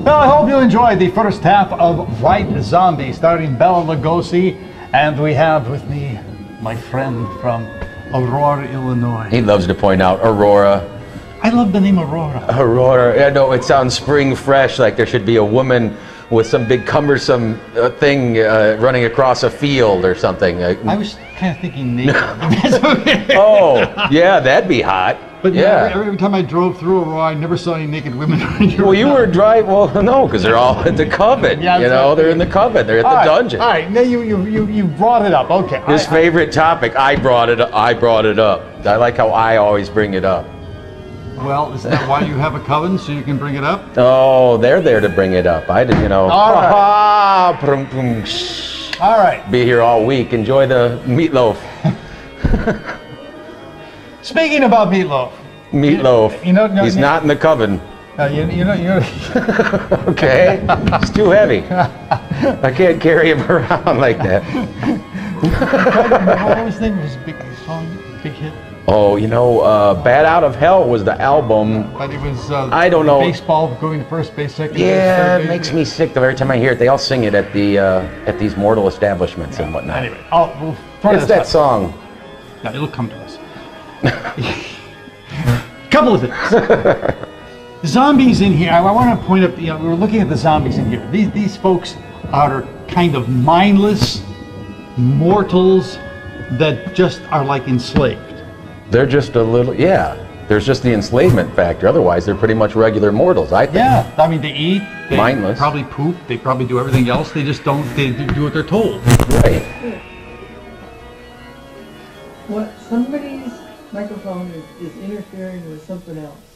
Well, I hope you enjoyed the first half of White Zombie, starring Bela Lugosi, and we have with me my friend from Aurora, Illinois. He loves to point out Aurora. I love the name Aurora. Aurora. Yeah, no, it sounds spring fresh, like there should be a woman with some big cumbersome thing running across a field or something. I was kind of thinking naked. Oh, yeah, that'd be hot. But yeah, every time I drove through Aurora, I never saw any naked women. Well, you were driving. Well, no, because they're all at the coven. Yeah, you know, they're in the coven. They're at the dungeon. All right, now you brought it up. Okay. His favorite topic. I brought it up. I brought it up. I like how I always bring it up. Well, isn't that why you have a coven, so you can bring it up? Oh, they're there to bring it up. I did, you know. All right. All right. Be here all week. Enjoy the meatloaf. Speaking about meatloaf. Meatloaf. You know, he's not in the coven. You know. Okay. It's too heavy. I can't carry him around like that. What was the name of his big song, big hit? Oh, you know, Bat Out of Hell was the album. But it was, I don't know. Baseball, going to first base, second base. Yeah, it makes me sick every time I hear it. They all sing it at the at these mortal establishments and whatnot. Anyway, we'll try it's that song. Yeah, it'll come to us. Couple of things. Zombies in here. I want to point out. You know, we were looking at the zombies in here. These folks are kind of mindless mortals that just are like enslaved. They're just a little, yeah. There's just the enslavement factor. Otherwise, they're pretty much regular mortals, I think. Yeah, I mean, they eat, they mindless. Probably poop, they probably do everything else. They just don't. They do what they're told. Right. What somebody's microphone is interfering with something else.